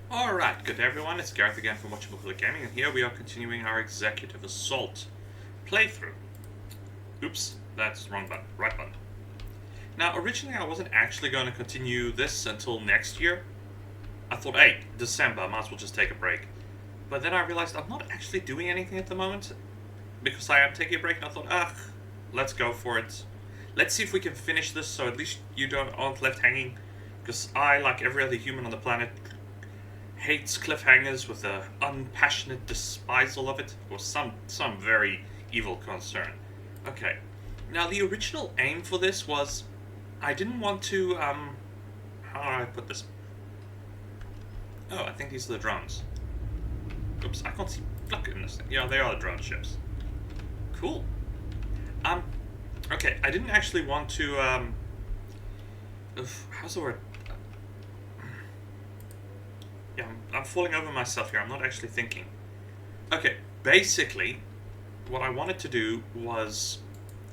Alright, good day everyone, it's Gareth again from Watchable Gaming, and here we are continuing our Executive Assault playthrough. Oops, that's the wrong button, right button. Now, originally I wasn't actually going to continue this until next year. I thought, hey, December, I might as well just take a break. But then I realized I'm not actually doing anything at the moment, because I am taking a break, and I thought, let's go for it. Let's see if we can finish this, so at least you aren't left hanging, because I, like every other human on the planet, hates cliffhangers with an unpassionate despisal of it, or some very evil concern. Okay, now the original aim for this was, I didn't want to, how do I put this? Oh, I think these are the drones. Oops, I can't see, look in this thing. Yeah, they are the drone ships. Cool. Okay, I didn't actually want to, how's the word? Yeah, I'm falling over myself here. I'm not actually thinking. Okay, basically, what I wanted to do was,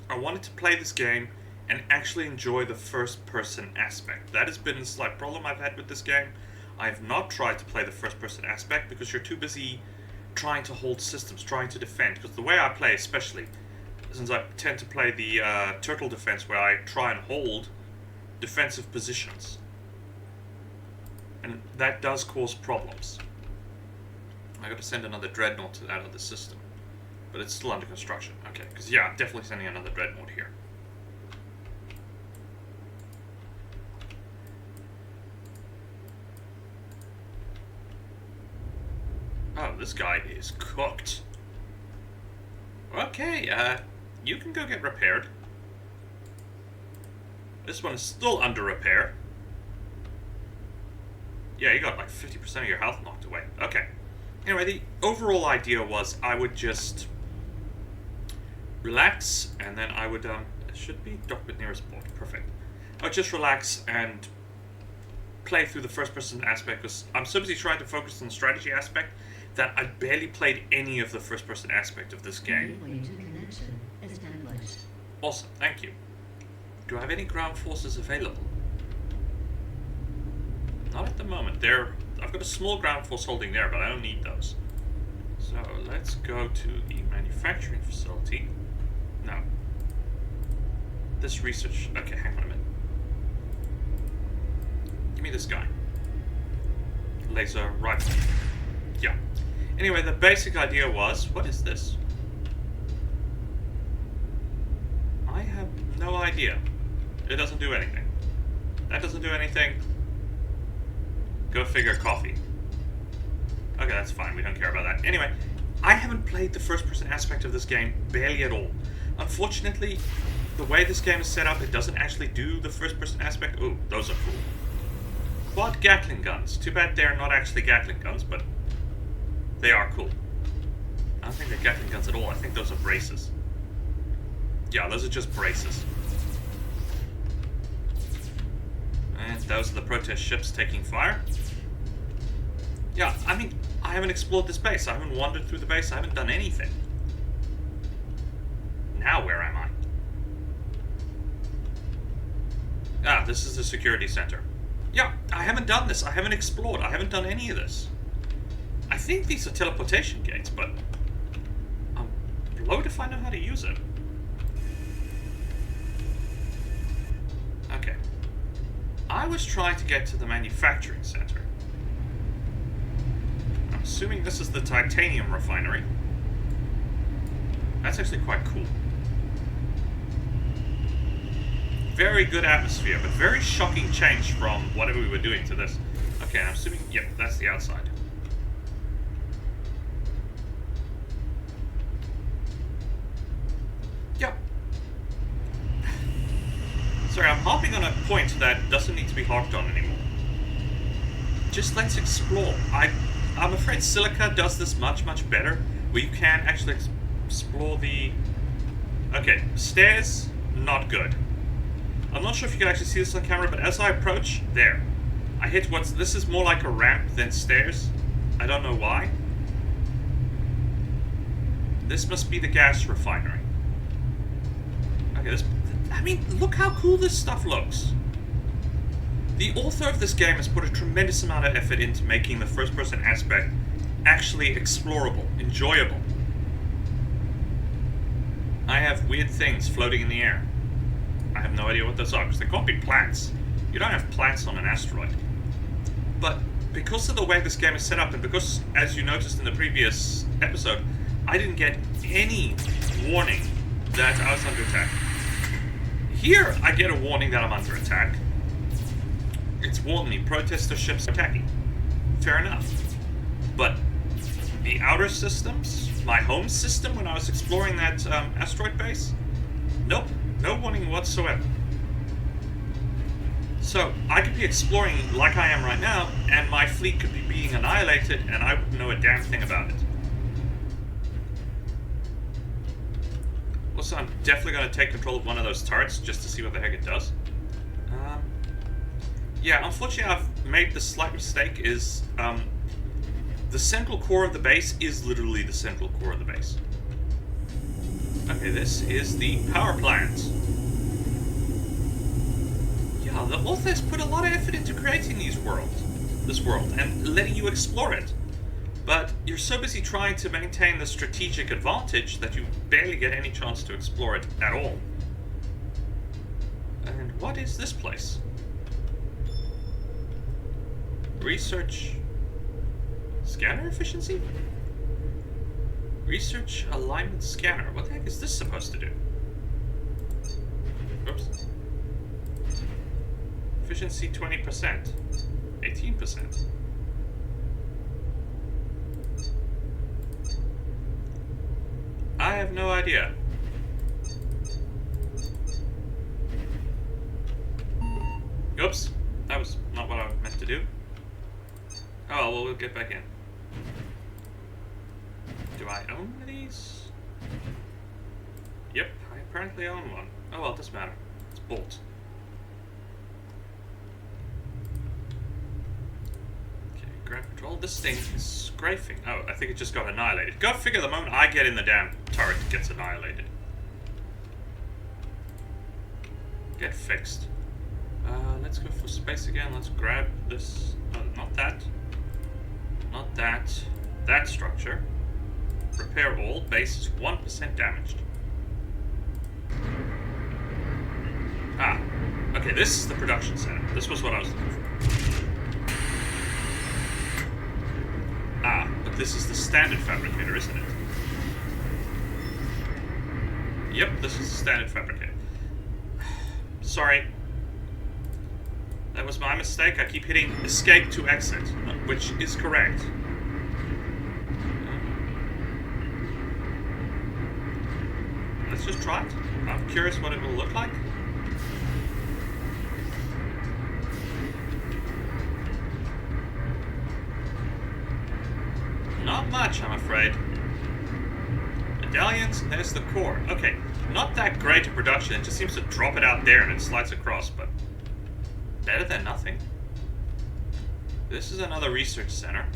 I wanted to play this game and actually enjoy the first-person aspect. That has been a slight problem I've had with this game. I have not tried to play the first-person aspect because you're too busy trying to hold systems, trying to defend. Because the way I play, especially, since I tend to play the turtle defense, where I try and hold defensive positions. And that does cause problems. I gotta send another dreadnought out of the system. But it's still under construction. Okay, because yeah, I'm definitely sending another dreadnought here. Oh, this guy is cooked. Okay, you can go get repaired. This one is still under repair. Yeah, you got like 50% of your health knocked away. Okay. Anyway, the overall idea was I would just relax, and then I would, it should be dock with nearest port. Perfect. I would just relax and play through the first-person aspect, because I'm so busy trying to focus on the strategy aspect that I barely played any of the first-person aspect of this game. Awesome, thank you. Do I have any ground forces available? Not at the moment. I've got a small ground force holding there, but I don't need those. So let's go to the manufacturing facility. No. This research. Okay, hang on a minute. Give me this guy. Laser rifle. Yeah. Anyway, the basic idea was, what is this? I have no idea. It doesn't do anything. That doesn't do anything. Go figure, coffee. Okay, that's fine. We don't care about that. Anyway, I haven't played the first-person aspect of this game barely at all. Unfortunately, the way this game is set up, it doesn't actually do the first-person aspect. Ooh, those are cool. Quad Gatling guns. Too bad they're not actually Gatling guns, but they are cool. I don't think they're Gatling guns at all. I think those are braces. Yeah, those are just braces. And those are the protest ships taking fire. Yeah, I mean, I haven't explored this base. I haven't wandered through the base. I haven't done anything. Now where am I? Ah, this is the security center. Yeah, I haven't done this. I haven't explored. I haven't done any of this. I think these are teleportation gates, but I'm blowed if I know how to use it. Okay. I was trying to get to the manufacturing center. I'm assuming this is the titanium refinery. That's actually quite cool. Very good atmosphere, but very shocking change from whatever we were doing to this. Okay, I'm assuming, yep, that's the outside. Yep. Sorry, I'm harping on a point that doesn't need to be harped on anymore. Just let's explore. I'm afraid Silica does this much better, where you can actually explore the... Okay, stairs, not good. I'm not sure if you can actually see this on camera, but as I approach, there. I hit this is more like a ramp than stairs. I don't know why. This must be the gas refinery. Okay, I mean, look how cool this stuff looks. The author of this game has put a tremendous amount of effort into making the first-person aspect actually explorable, enjoyable. I have weird things floating in the air. I have no idea what those are, because they can't be plants. You don't have plants on an asteroid. But because of the way this game is set up, and because, as you noticed in the previous episode, I didn't get any warning that I was under attack. Here, I get a warning that I'm under attack. It's warned me, protester ships are attacking. Fair enough. But the outer systems, my home system when I was exploring that asteroid base, nope, no warning whatsoever. So, I could be exploring like I am right now, and my fleet could be being annihilated, and I wouldn't know a damn thing about it. Also, I'm definitely going to take control of one of those turrets, just to see what the heck it does. Yeah, unfortunately I've made the slight mistake is, the central core of the base is literally the central core of the base. Okay, this is the power plant. Yeah, the authors put a lot of effort into creating this world, and letting you explore it. But you're so busy trying to maintain the strategic advantage that you barely get any chance to explore it at all. And what is this place? Research scanner efficiency? Research alignment scanner. What the heck is this supposed to do? Oops. Efficiency 20%. 18%. I have no idea. Oops. That was not what I meant to do. Oh, well, we'll get back in. Do I own these? Yep, I apparently own one. Oh, well, it doesn't matter. It's bolt. Okay, grab control. This thing is scraping. Oh, I think it just got annihilated. Go figure, the moment I get in the damn turret, it gets annihilated. Get fixed. Let's go for space again. Let's grab this. Oh, not that. Not that. That structure. Repair all. Base is 1% damaged. Ah. Okay, this is the production center. This was what I was looking for. Ah, but this is the standard fabricator, isn't it? Yep, this is the standard fabricator. Sorry. That was my mistake. I keep hitting escape to exit, which is correct. Let's just try it. I'm curious what it will look like. Not much, I'm afraid. Medallions, and there's the core. Okay, not that great a production. It just seems to drop it out there and it slides across, but better than nothing. This is another research center.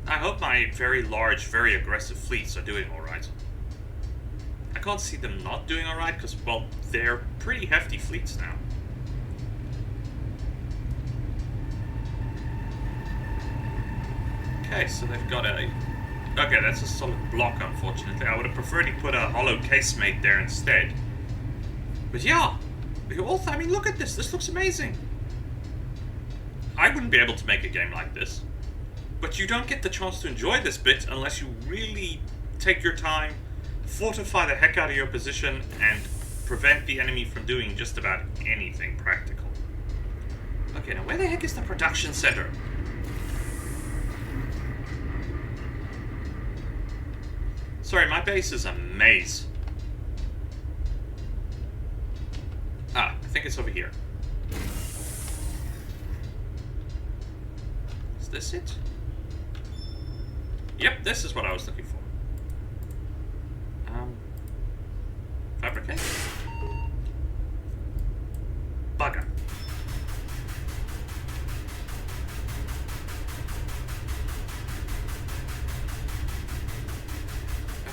I hope my very large, very aggressive fleets are doing alright. I can't see them not doing alright because, well, they're pretty hefty fleets now. Okay, so they've got a... Okay, that's a solid block, unfortunately. I would have preferred he put a hollow casemate there instead. But yeah, I mean, look at this. This looks amazing. I wouldn't be able to make a game like this. But you don't get the chance to enjoy this bit unless you really take your time, fortify the heck out of your position, and prevent the enemy from doing just about anything practical. Okay, now where the heck is the production center? Sorry, my base is a maze. Ah, I think it's over here. Is this it? Yep, this is what I was looking for. Fabricate. Bugger.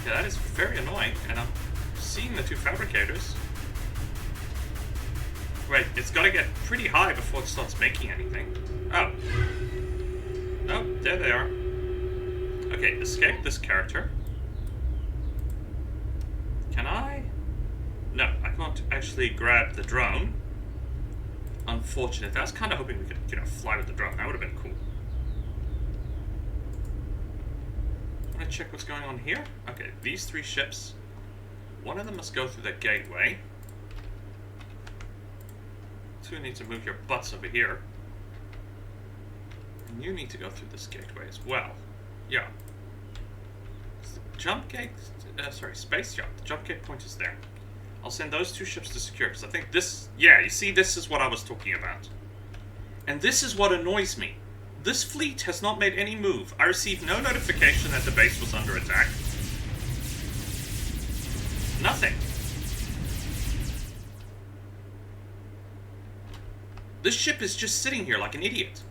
Yeah, that is very annoying, and I'm seeing the two fabricators. Wait, it's gotta get pretty high before it starts making anything. Oh. Oh, there they are. Okay, escape this character. Can I? No, I can't actually grab the drone. Unfortunate. I was kind of hoping we could, fly with the drone. That would have been cool. I want to check what's going on here. Okay, these 3 ships. One of them must go through the gateway. 2 need to move your butts over here. And you need to go through this gateway as well. Yeah. Jump gate... space jump. The jump gate point is there. I'll send those 2 ships to secure, because I think this... Yeah, you see, this is what I was talking about. And this is what annoys me. This fleet has not made any move. I received no notification that the base was under attack. Nothing. This ship is just sitting here like an idiot.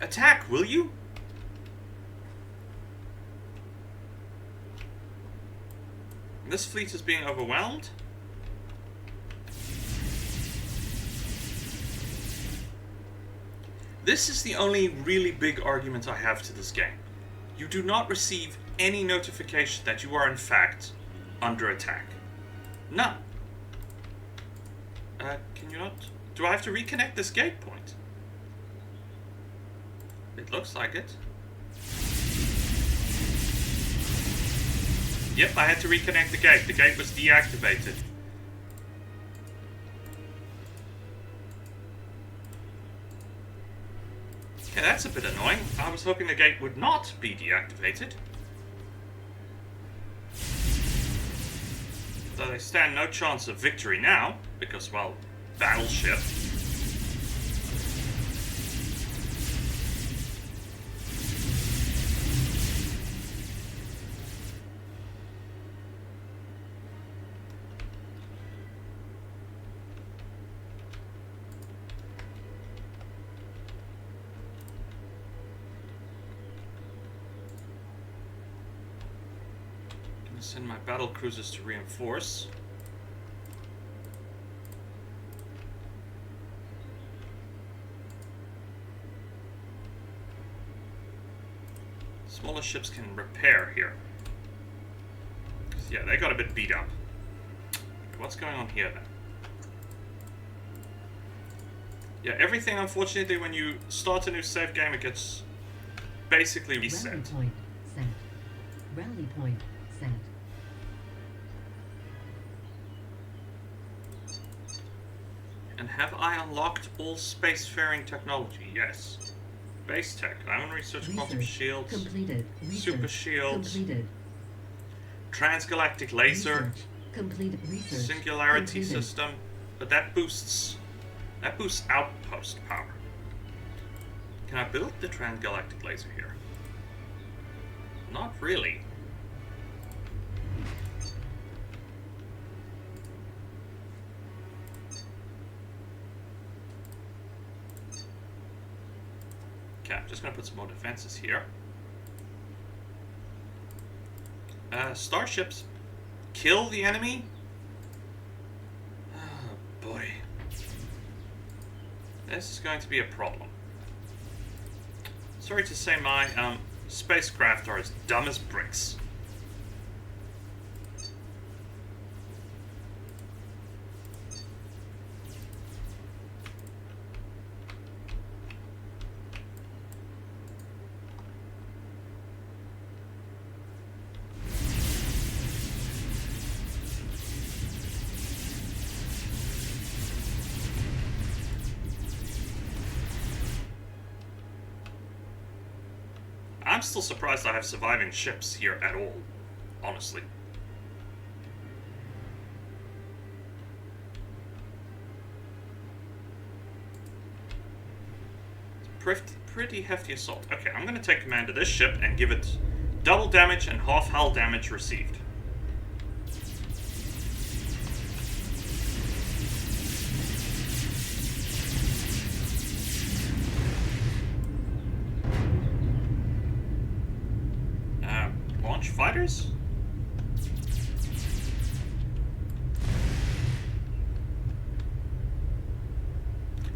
Attack, will you? This fleet is being overwhelmed. This is the only really big argument I have to this game. You do not receive any notification that you are in fact under attack. None. Can you not? Do I have to reconnect this gate point? It looks like it. Yep, I had to reconnect the gate. The gate was deactivated. Okay, that's a bit annoying. I was hoping the gate would not be deactivated. Though they stand no chance of victory now, because, well, battleship. Send my battle cruisers to reinforce. Smaller ships can repair here. Yeah, they got a bit beat up. What's going on here then? Yeah, everything, unfortunately, when you start a new save game, it gets basically reset. Rally point set. Rally point set. And have I unlocked all spacefaring technology? Yes. Base tech. Ion research, quantum shields. Completed. Super shields. Completed. Transgalactic laser. Research. Completed. Research. Singularity Completed. system. But that boosts outpost power. Can I build the transgalactic laser here? Not really. Okay, I'm just gonna put some more defenses here. Starships. Kill the enemy? Oh boy. This is going to be a problem. Sorry to say my spacecraft are as dumb as bricks. I'm still surprised I have surviving ships here at all, honestly. Pretty hefty assault. Okay, I'm going to take command of this ship and give it double damage and half hull damage received. Launch fighters?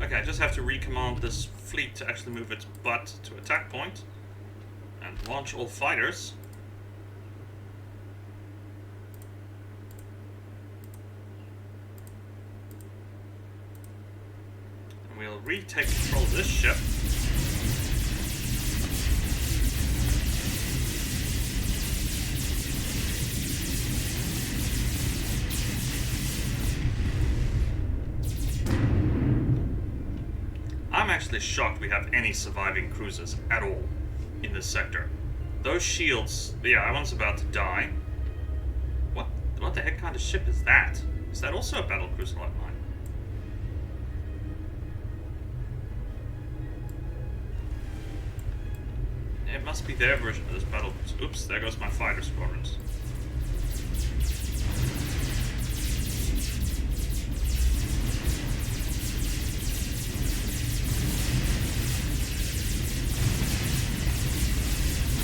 Okay, I just have to recommand this fleet to actually move its butt to attack point and launch all fighters. And we'll retake control of this ship. I'm actually shocked we have any surviving cruisers at all in this sector. Those shields, yeah, that one's about to die. What the heck kind of ship is that? Is that also a battle cruiser like mine? It must be their version of this battle cruiser. Oops, there goes my fighter squadrons.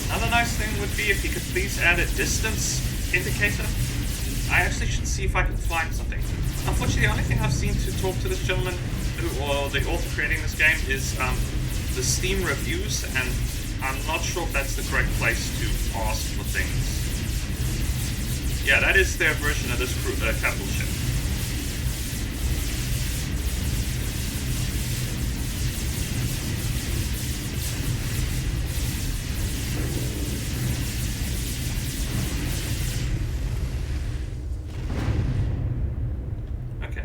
Another nice thing would be if you could please add a distance indicator. I actually should see if I can find something. Unfortunately, the only thing I've seen to talk to this gentleman, or the author creating this game, is the Steam reviews, and I'm not sure if that's the correct place to ask for things. Yeah, that is their version of this capital ship.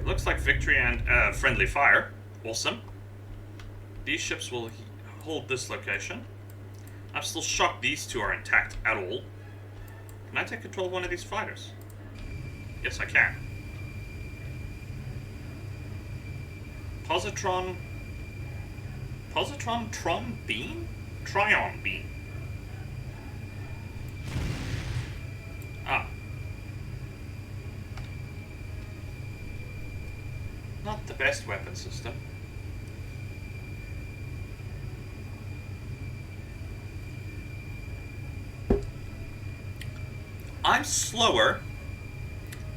Looks like victory and friendly fire. Awesome. These ships will hold this location. I'm still shocked these two are intact at all. Can I take control of one of these fighters? Yes, I can. Positron Tron Beam? Trion Beam. Ah. Not the best weapon system. I'm slower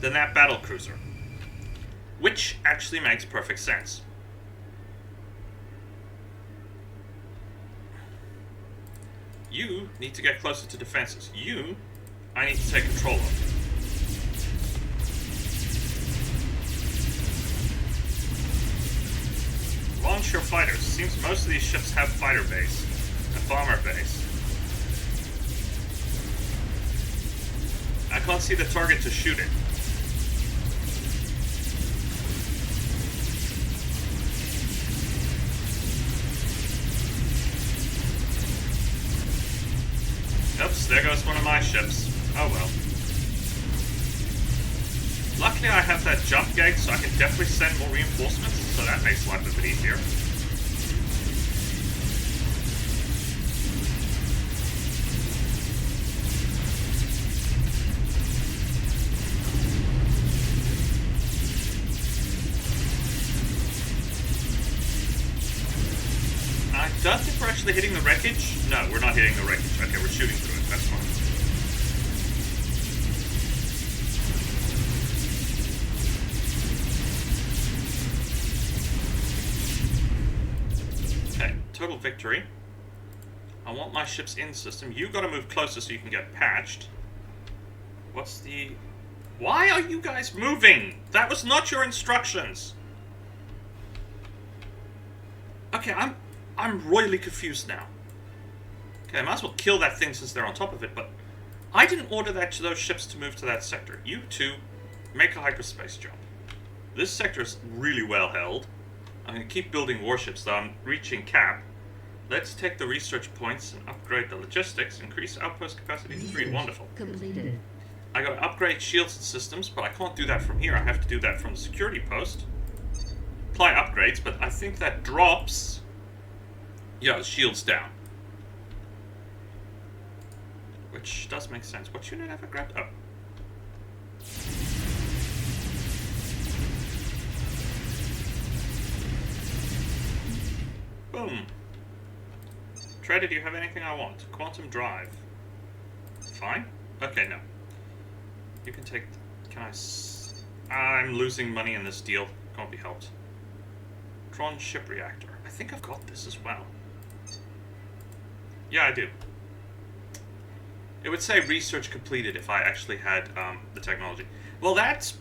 than that battlecruiser, which actually makes perfect sense. You need to get closer to defenses. You, I need to take control of. Launch your fighters. Seems most of these ships have fighter base and bomber base. I can't see the target to shoot it. Oops, there goes one of my ships. Oh well. Luckily I have that jump gate, so I can definitely send more reinforcements, so that makes life a bit easier. I don't think we're actually hitting the wreckage. No, we're not hitting the wreckage. Okay, we're shooting through it. That's fine. Total victory. I want my ships in system. You gotta move closer so you can get patched. What's the... Why are you guys moving? That was not your instructions. Okay, I'm royally confused now. Okay, I might as well kill that thing since they're on top of it, but I didn't order those ships to move to that sector. You two, make a hyperspace jump. This sector is really well held. I'm going to keep building warships, though I'm reaching cap. Let's take the research points and upgrade the logistics. Increase outpost capacity to 3. Wonderful. Completed. I got to upgrade shields and systems, but I can't do that from here. I have to do that from the security post. Apply upgrades, but I think that drops... Yeah, the shields down. Which does make sense. What unit have I grabbed? Oh. Boom. Trader, do you have anything I want? Quantum drive. Fine? Okay, no. You can take... Can I... I'm losing money in this deal. Can't be helped. Neutron ship reactor. I think I've got this as well. Yeah, I do. It would say research completed if I actually had the technology. Well, that's...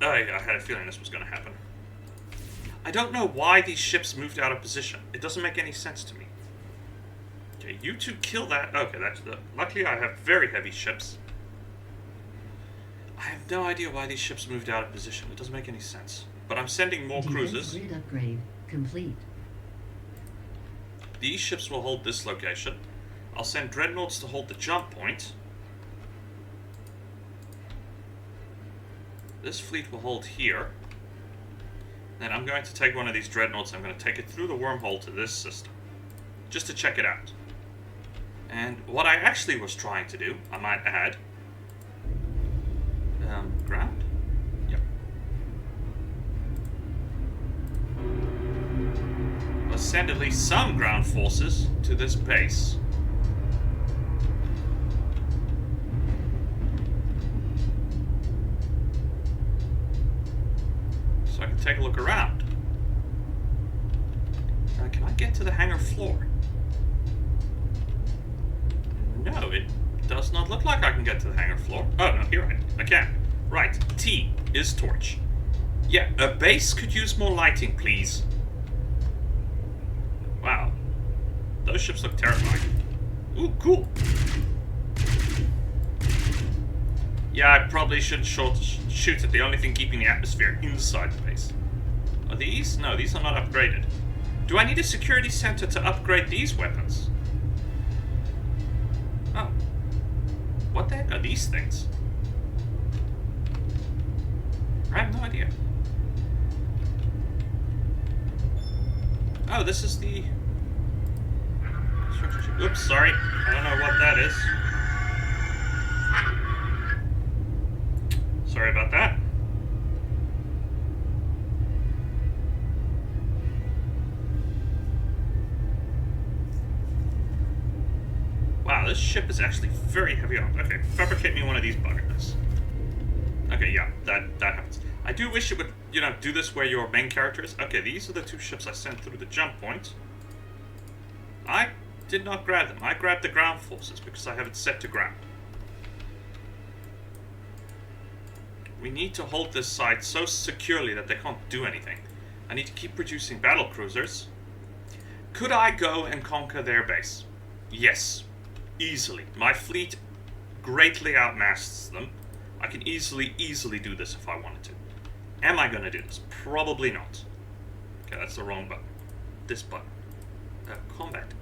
I had a feeling this was going to happen. I don't know why these ships moved out of position. It doesn't make any sense to me. Okay, you two kill that. Okay, that's the... Luckily, I have very heavy ships. I have no idea why these ships moved out of position. It doesn't make any sense. But I'm sending more cruisers. Grid upgrade complete. These ships will hold this location. I'll send dreadnoughts to hold the jump point. This fleet will hold here. Then I'm going to take one of these dreadnoughts. I'm going to take it through the wormhole to this system. Just to check it out. And what I actually was trying to do, I might add... ground? Yep. Let's send at least some ground forces to this base. So I can take a look around. Can I get to the hangar floor? No, it does not look like I can get to the hangar floor. Oh, no, here I can. Right, T is torch. Yeah, a base could use more lighting, please. Wow. Those ships look terrifying. Ooh, cool. Yeah, I probably shouldn't shoot at the only thing keeping the atmosphere inside the base. Are these? No, these are not upgraded. Do I need a security center to upgrade these weapons? Oh. What the heck are these things? I have no idea. Oh, this is the... Oops, sorry. I don't know what that is. Sorry about that. Wow, this ship is actually very heavy armed. Okay, fabricate me one of these buggers. Okay, yeah, that happens. I do wish it would, you know, do this where your main character is. Okay, these are the two ships I sent through the jump point. I did not grab them. I grabbed the ground forces because I have it set to ground. We need to hold this site so securely that they can't do anything. I need to keep producing battle cruisers. Could I go and conquer their base? Yes. Easily. My fleet greatly outmasts them. I can easily do this if I wanted to. Am I going to do this? Probably not. Okay, that's the wrong button. This button. Combat.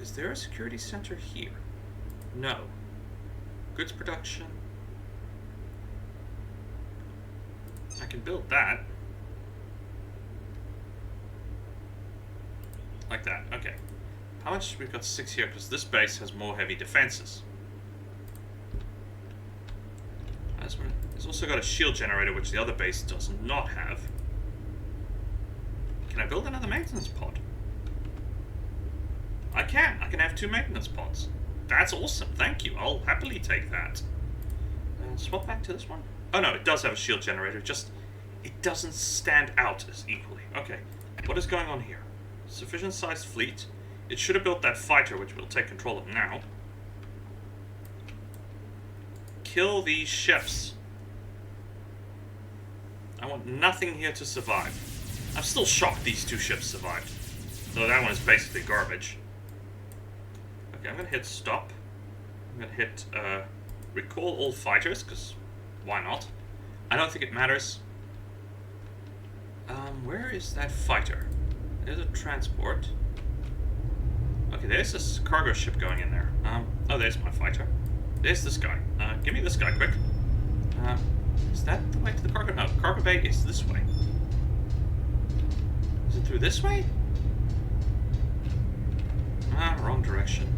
Is there a security center here? No. Goods production. I can build that. Like that. Okay. How much? We've got 6 here because this base has more heavy defenses. It's also got a shield generator, which the other base does not have. Can I build another maintenance pod? I can. I can have 2 maintenance pods. That's awesome. Thank you. I'll happily take that. Swap back to this one. Oh no, it does have a shield generator. Just, it doesn't stand out as equally. Okay. What is going on here? Sufficient sized fleet. It should have built that fighter, which we'll take control of now. Kill these ships. I want nothing here to survive. I'm still shocked these 2 ships survived. Though that one is basically garbage. Okay, I'm gonna hit stop. I'm gonna hit recall all fighters, because why not? I don't think it matters. Where is that fighter? There's a transport. Okay, there's this cargo ship going in there. Oh, there's my fighter. There's this guy. Give me this guy, quick. Is that the way to the cargo? No, cargo bay is this way. Is it through this way? Wrong direction.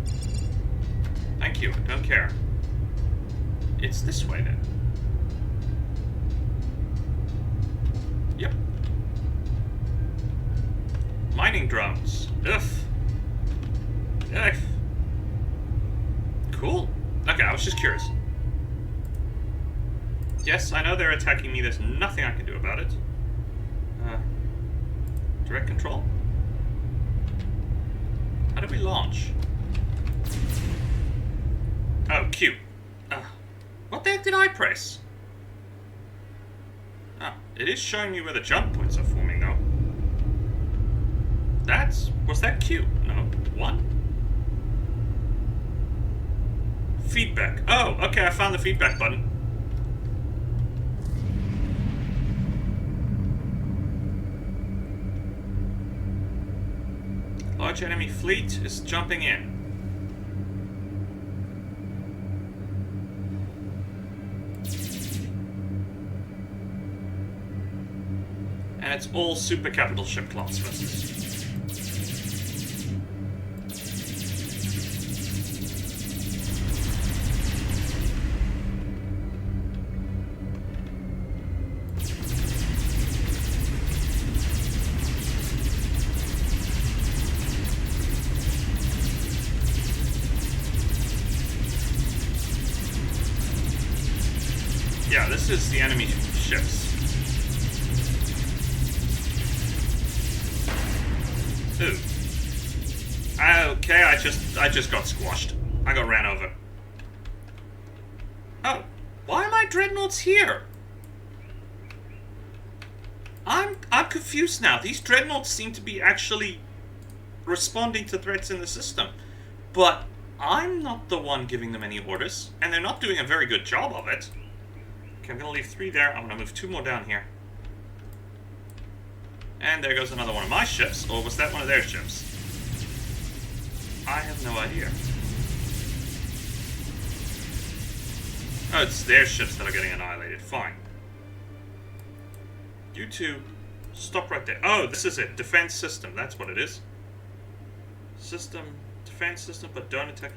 Thank you, don't care. It's this way then. Yep. Mining drones. Ugh. Ugh. Cool. Okay, I was just curious. Yes, I know they're attacking me. There's nothing I can do about it. Direct control? How do we launch? Oh, Q. What the heck did I press? Oh, it is showing me where the jump points are forming, though. Was that Q? No. 1? Feedback. Oh, okay, I found the feedback button. Large enemy fleet is jumping in. And it's all super capital ship class vessels. Yeah, this is the enemy ships. Ooh. Okay, I just got squashed. I got ran over. Oh, why are my dreadnoughts here? I'm confused now. These dreadnoughts seem to be actually responding to threats in the system, but I'm not the one giving them any orders, and they're not doing a very good job of it. Okay, I'm gonna leave 3 there. I'm gonna move 2 more down here. And there goes another one of my ships. Or was that one of their ships? I have no idea. Oh, it's their ships that are getting annihilated. Fine. You two, stop right there. Oh, this is it. Defense system. That's what it is. System, defense system, but don't attack.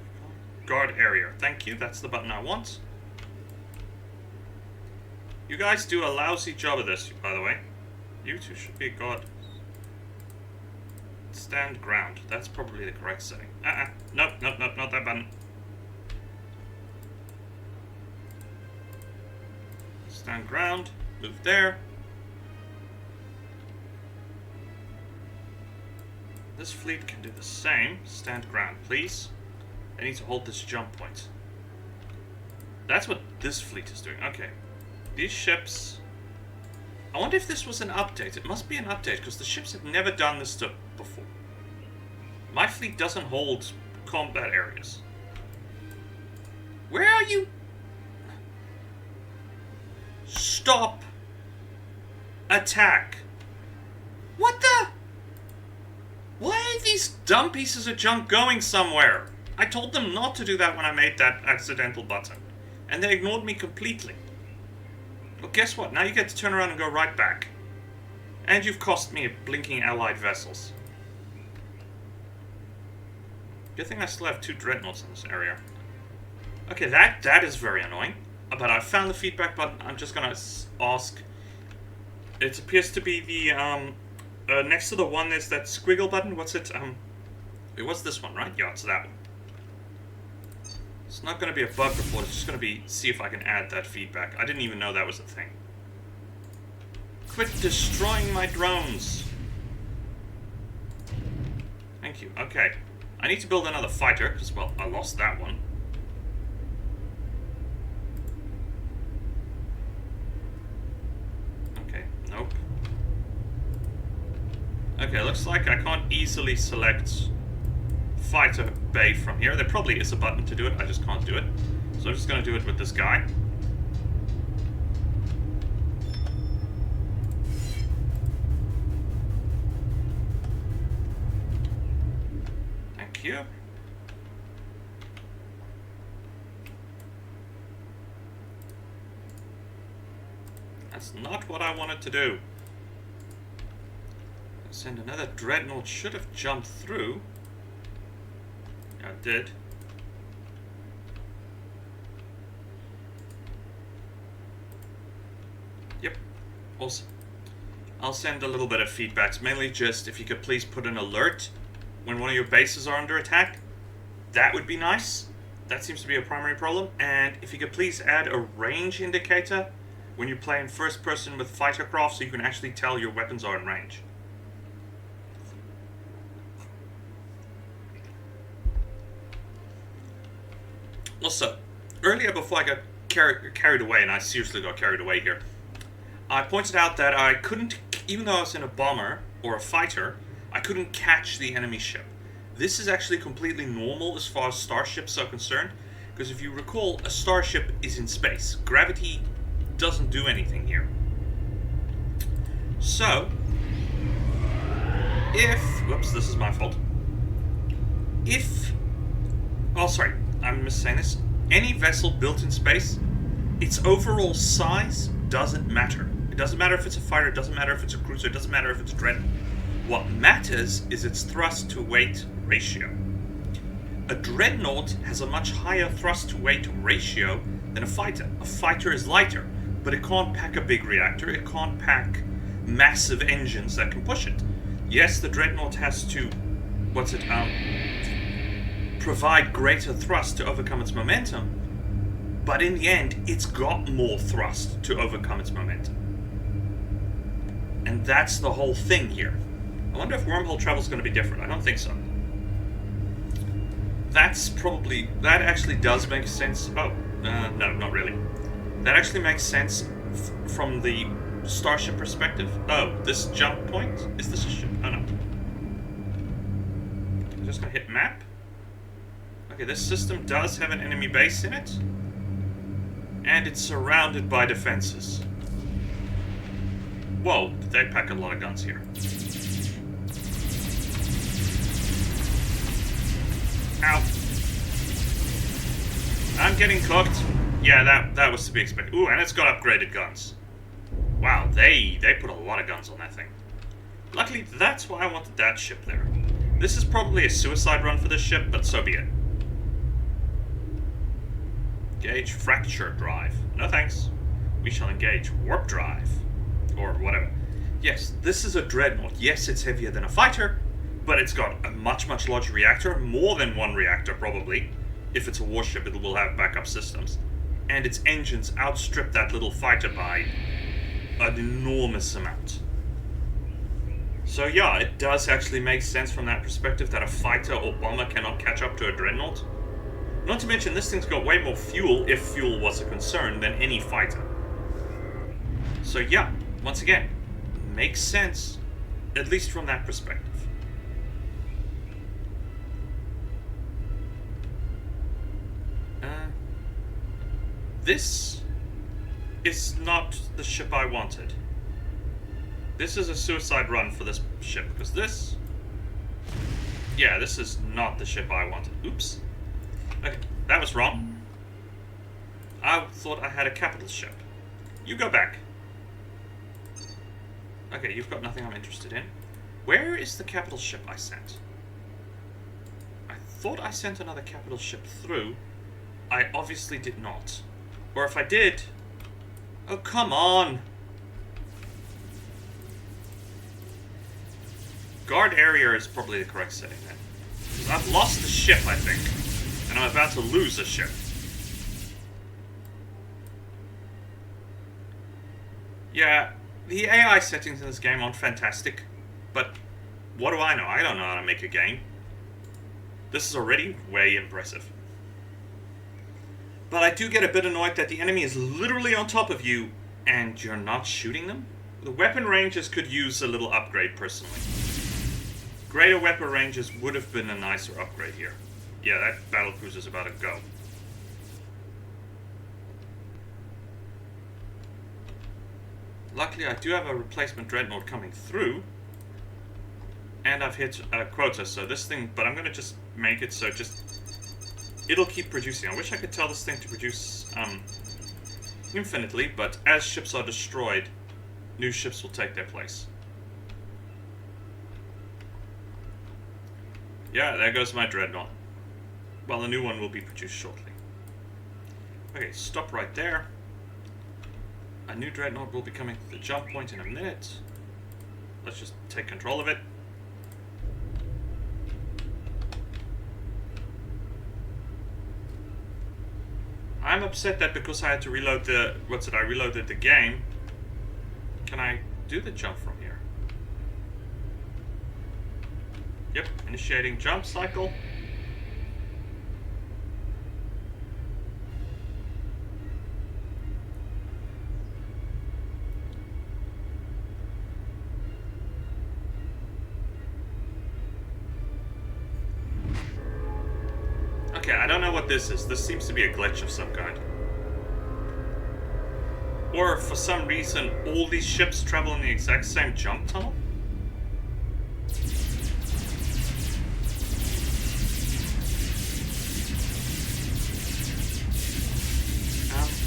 Guard area. Thank you. That's the button I want. You guys do a lousy job of this, by the way. You two should be god. Stand ground. That's probably the correct setting. Nope, not that button. Stand ground. Move there. This fleet can do the same. Stand ground, please. I need to hold this jump point. That's what this fleet is doing. Okay. These ships... I wonder if this was an update. It must be an update, because the ships have never done this stuff before. My fleet doesn't hold combat areas. Where are you? Stop. Attack. What the? Why are these dumb pieces of junk going somewhere? I told them not to do that when I made that accidental button. And they ignored me completely. Well, guess what? Now you get to turn around and go right back. And you've cost me a blinking allied vessels. Good thing I still have 2 dreadnoughts in this area. Okay, that is very annoying. But I found the feedback button. I'm just gonna ask. It appears to be the next to the one there's that squiggle button. What's it? It was this one, right? Yeah, it's that one. It's not going to be a bug report, it's just going to be see if I can add that feedback. I didn't even know that was a thing. Quit destroying my drones! Thank you. Okay. I need to build another fighter, because, well, I lost that one. Okay, nope. Okay, looks like I can't easily select fighter bay from here. There probably is a button to do it, I just can't do it. So I'm just going to do it with this guy. Thank you. That's not what I wanted to do. Send another dreadnought, should have jumped through. Yeah, it did. Yep. Also, I'll send a little bit of feedbacks, mainly just if you could please put an alert when one of your bases are under attack. That would be nice. That seems to be a primary problem. And if you could please add a range indicator when you play in first person with fighter craft so you can actually tell your weapons are in range. Also, earlier before I got carried away, and I seriously got carried away here, I pointed out that I couldn't, even though I was in a bomber or a fighter, I couldn't catch the enemy ship. This is actually completely normal as far as starships are concerned, because if you recall, a starship is in space. Gravity doesn't do anything here. So, whoops, this is my fault. Oh sorry, I'm missaying this. Any vessel built in space, its overall size doesn't matter. It doesn't matter if it's a fighter, it doesn't matter if it's a cruiser, it doesn't matter if it's a dreadnought. What matters is its thrust to weight ratio. A dreadnought has a much higher thrust to weight ratio than a fighter. A fighter is lighter, but it can't pack a big reactor, it can't pack massive engines that can push it. Yes, the dreadnought has to, provide greater thrust to overcome its momentum, but in the end, it's got more thrust to overcome its momentum. And that's the whole thing here. I wonder if wormhole travel is going to be different. I don't think so. That actually does make sense. Oh, no, not really. That actually makes sense from the starship perspective. Oh, this jump point? Is this a ship? Oh no. I'm just going to hit map. Okay, this system does have an enemy base in it. And it's surrounded by defenses. Whoa, they pack a lot of guns here. Ow. I'm getting cooked. Yeah, that was to be expected. Ooh, and it's got upgraded guns. Wow, they put a lot of guns on that thing. Luckily, that's why I wanted that ship there. This is probably a suicide run for this ship, but so be it. Engage fracture drive. No thanks. We shall engage warp drive. Or whatever. Yes, this is a dreadnought. Yes, it's heavier than a fighter, but it's got a much, much larger reactor. More than one reactor, probably. If it's a warship, it will have backup systems. And its engines outstrip that little fighter by an enormous amount. So yeah, it does actually make sense from that perspective that a fighter or bomber cannot catch up to a dreadnought. Not to mention, this thing's got way more fuel, if fuel was a concern, than any fighter. So yeah, once again, makes sense, at least from that perspective. This is not the ship I wanted. This is a suicide run for this ship, because this... Yeah, this is not the ship I wanted. Oops. Okay, that was wrong. I thought I had a capital ship. You go back. Okay, you've got nothing I'm interested in. Where is the capital ship I sent? I thought I sent another capital ship through. I obviously did not. Or if I did... Oh, come on! Guard area is probably the correct setting then. I've lost the ship, I think. And I'm about to lose a ship. Yeah, the AI settings in this game aren't fantastic. But what do I know? I don't know how to make a game. This is already way impressive. But I do get a bit annoyed that the enemy is literally on top of you and you're not shooting them. The weapon ranges could use a little upgrade, personally. Greater weapon ranges would have been a nicer upgrade here. Yeah, that battlecruiser's about to go. Luckily, I do have a replacement dreadnought coming through. And I've hit a quota, so this thing... But I'm going to just make it so it'll keep producing. I wish I could tell this thing to produce infinitely, but as ships are destroyed, new ships will take their place. Yeah, there goes my dreadnought. Well, a new one will be produced shortly. Okay, stop right there. A new dreadnought will be coming to the jump point in a minute. Let's just take control of it. I'm upset that because I had to reload the... I reloaded the game. Can I do the jump from here? Yep, initiating jump cycle. Okay, I don't know what this is. This seems to be a glitch of some kind. Or, for some reason, all these ships travel in the exact same jump tunnel? It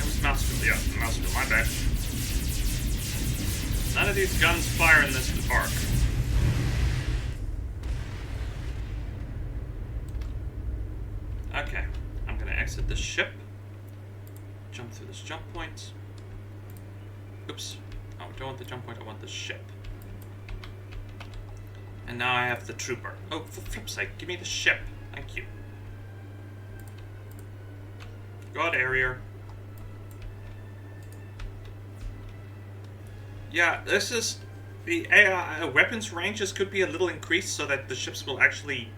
was mouse wheel. Yeah, mouse wheel, my bad. None of these guns fire in this arc. Okay, I'm gonna exit this ship. Jump through this jump point. Oops. Oh, I don't want the jump point, I want the ship. And now I have the trooper. Oh, for flip's sake, give me the ship. Thank you. God area. Yeah, this is... The AI weapons ranges could be a little increased so that the ships will actually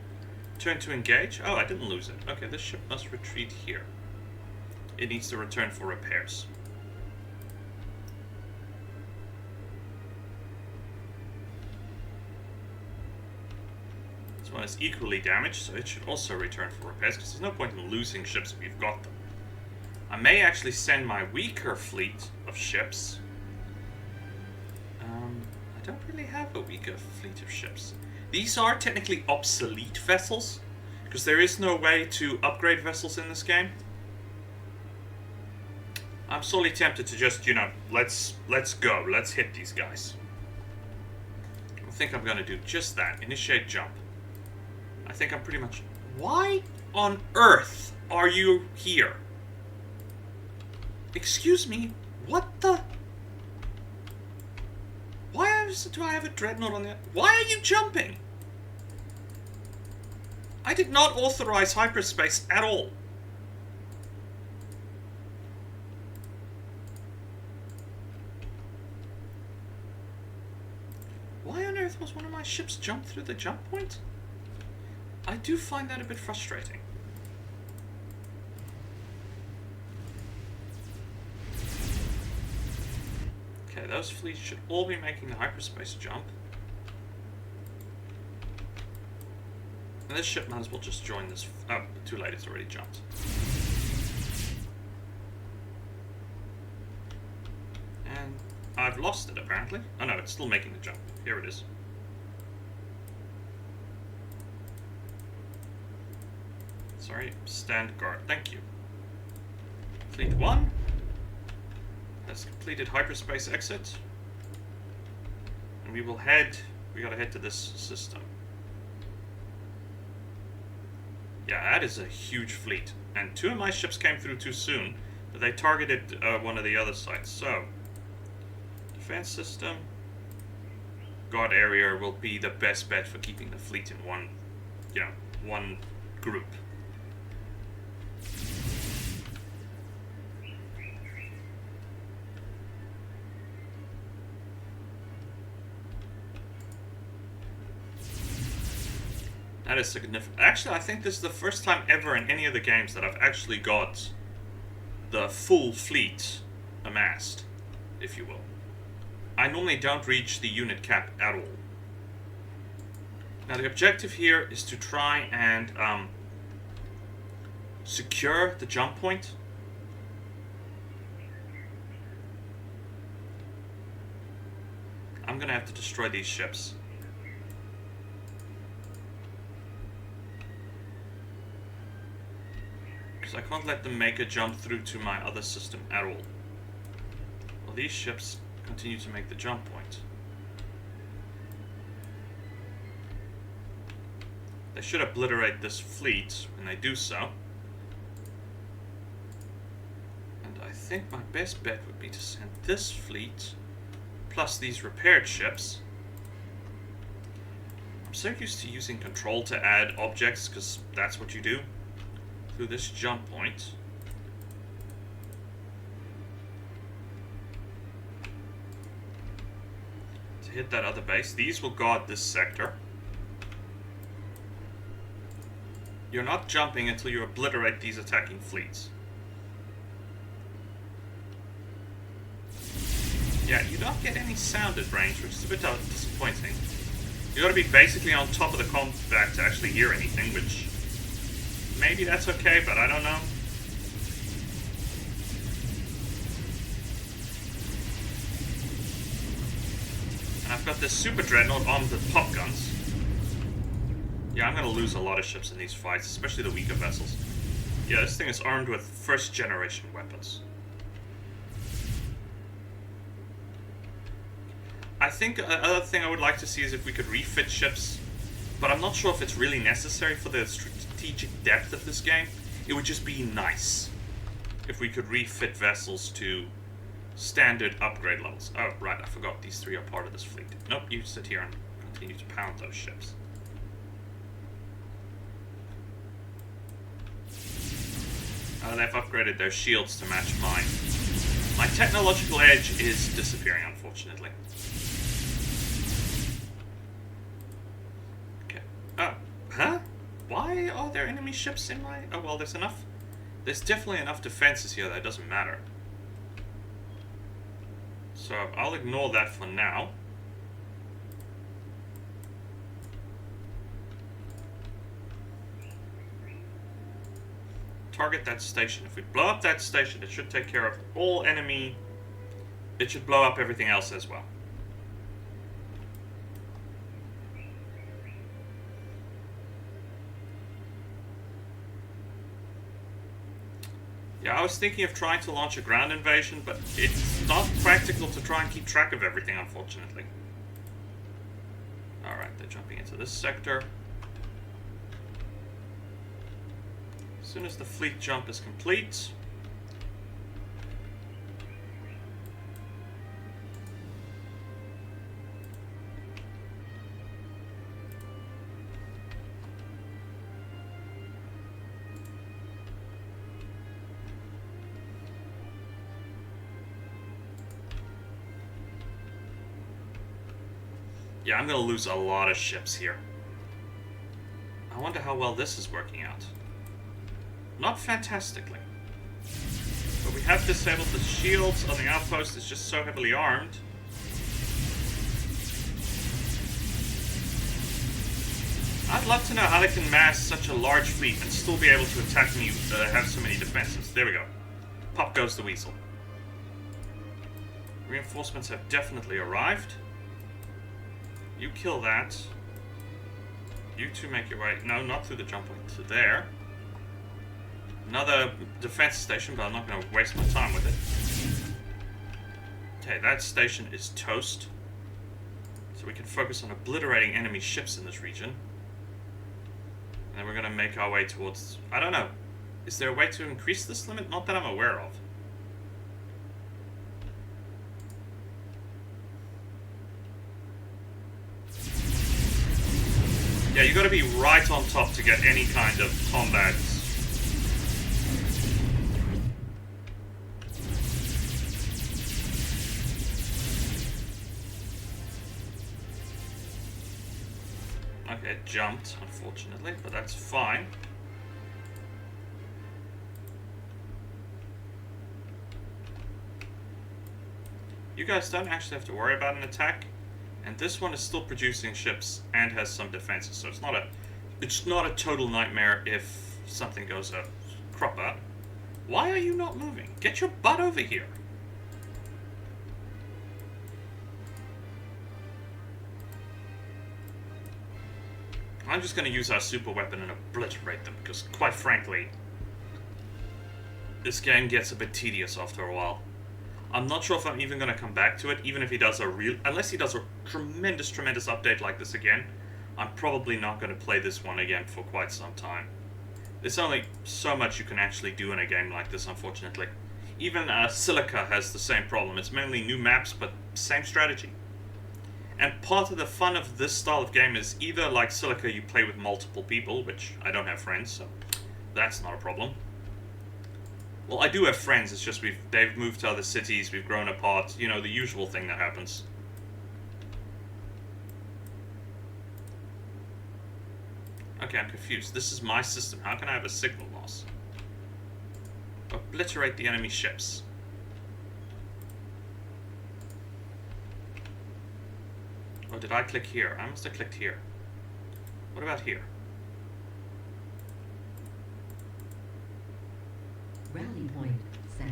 turn to engage. Oh, I didn't lose it. Okay, this ship must retreat here. It needs to return for repairs. This one is equally damaged, so it should also return for repairs, because there's no point in losing ships if we've got them. I may actually send my weaker fleet of ships. I don't really have a weaker fleet of ships. These are technically obsolete vessels, because there is no way to upgrade vessels in this game. I'm sorely tempted to just, you know, let's go, let's hit these guys. I think I'm gonna do just that. Initiate jump. I think I'm pretty much... Why on earth are you here? Excuse me, what the... Why do I have a dreadnought on there? Why are you jumping? I did not authorize hyperspace at all. Why on earth was one of my ships jump through the jump point? I do find that a bit frustrating. Okay, those fleets should all be making the hyperspace jump. And this ship might as well just join this... Oh, too late, it's already jumped. And I've lost it, apparently. Oh no, it's still making the jump. Here it is. Sorry, stand guard. Thank you. Fleet 1 has completed hyperspace exit. And we will head... We gotta head to this system. Yeah, that is a huge fleet. And 2 of my ships came through too soon, but they targeted one of the other sites. So, defense system, guard area will be the best bet for keeping the fleet in one, you know, one group. That is significant. Actually, I think this is the first time ever in any of the games that I've actually got the full fleet amassed, if you will. I normally don't reach the unit cap at all. Now, the objective here is to try and secure the jump point. I'm gonna have to destroy these ships. I can't let them make a jump through to my other system at all. Well, these ships continue to make the jump point. They should obliterate this fleet when they do so. And I think my best bet would be to send this fleet, plus these repaired ships. I'm so used to using control to add objects, because that's what you do. Through this jump point. To hit that other base. These will guard this sector. You're not jumping until you obliterate these attacking fleets. Yeah, you don't get any sound at range, which is a bit disappointing. You gotta be basically on top of the combat to actually hear anything, which maybe that's okay, but I don't know. And I've got this super dreadnought armed with pop guns. Yeah, I'm gonna lose a lot of ships in these fights, especially the weaker vessels. Yeah, this thing is armed with first generation weapons. I think another thing I would like to see is if we could refit ships, but I'm not sure if it's really necessary for the strategic depth of this game. It would just be nice if we could refit vessels to standard upgrade levels. Oh, right, I forgot these three are part of this fleet. Nope, you sit here and continue to pound those ships. They've upgraded their shields to match mine. My technological edge is disappearing, unfortunately. Okay. Oh, huh? Why are there enemy ships in my... Oh, well, there's enough. There's definitely enough defenses here that it doesn't matter. So I'll ignore that for now. Target that station. If we blow up that station, it should take care of all enemy... It should blow up everything else as well. Yeah, I was thinking of trying to launch a ground invasion, but it's not practical to try and keep track of everything, unfortunately. Alright, they're jumping into this sector. As soon as the fleet jump is complete... Yeah, I'm gonna lose a lot of ships here. I wonder how well this is working out. Not fantastically. But we have disabled the shields on the outpost. It's just so heavily armed. I'd love to know how they can mass such a large fleet and still be able to attack me have so many defenses. There we go. Pop goes the weasel. Reinforcements have definitely arrived. You kill that. You two make your way... No, not through the jump point. To there. Another defense station, but I'm not going to waste my time with it. Okay, that station is toast. So we can focus on obliterating enemy ships in this region. And then we're going to make our way towards... I don't know. Is there a way to increase this limit? Not that I'm aware of. Yeah, you got to be right on top to get any kind of combat. Okay, it jumped, unfortunately, but that's fine. You guys don't actually have to worry about an attack. And this one is still producing ships and has some defenses, so it's not a total nightmare if something goes crop up. Why are you not moving? Get your butt over here. I'm just going to use our super weapon and obliterate them, because quite frankly, this game gets a bit tedious after a while. I'm not sure if I'm even going to come back to it, even if he does unless he does a tremendous update like this again. I'm probably not going to play this one again for quite some time. There's only so much you can actually do in a game like this, unfortunately. Even Silica has the same problem. It's mainly new maps, but same strategy. And part of the fun of this style of game is either, like Silica, you play with multiple people, which I don't have friends, so that's not a problem. Well, I do have friends, it's just they've moved to other cities, we've grown apart, you know, the usual thing that happens. Okay, I'm confused. This is my system. How can I have a signal loss? Obliterate the enemy ships. Oh, did I click here? I must have clicked here. What about here? Rally point set.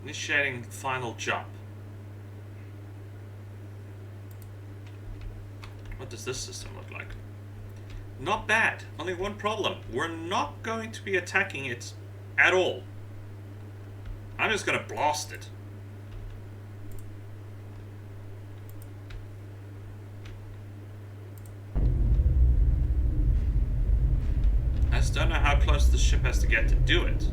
Initiating final jump. What does this system look like? Not bad. Only one problem. We're not going to be attacking it at all. I'm just going to blast it. I just don't know how close the ship has to get to do it.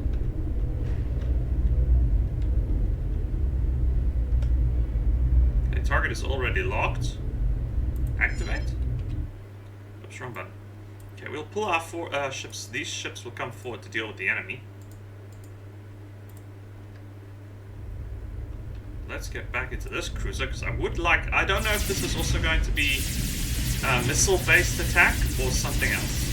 Okay, target is already locked. Activate. Oops, wrong button. Okay, we'll pull our four ships. These ships will come forward to deal with the enemy. Let's get back into this cruiser, because I would like... I don't know if this is also going to be a missile-based attack or something else.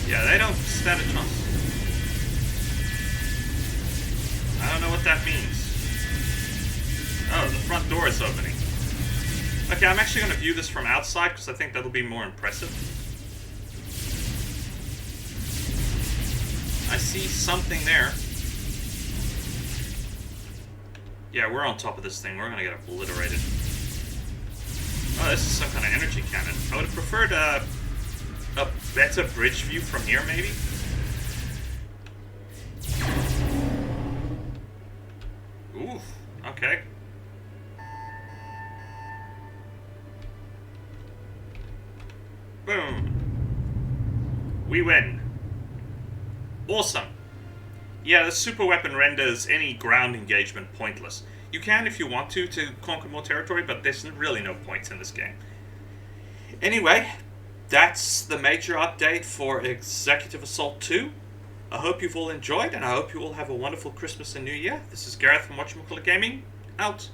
Yeah, they don't stand a chance. I don't know what that means. Oh, the front door is opening. Okay, I'm actually going to view this from outside because I think that'll be more impressive. I see something there. Yeah, we're on top of this thing. We're going to get obliterated. Oh, this is some kind of energy cannon. I would have preferred a better bridge view from here, maybe? Oof, okay. Boom. We win. Awesome. Yeah, the super weapon renders any ground engagement pointless. You can if you want to conquer more territory, but there's really no points in this game. Anyway, that's the major update for Executive Assault 2. I hope you've all enjoyed, and I hope you all have a wonderful Christmas and New Year. This is Gareth from Whatchamacallit Gaming, out.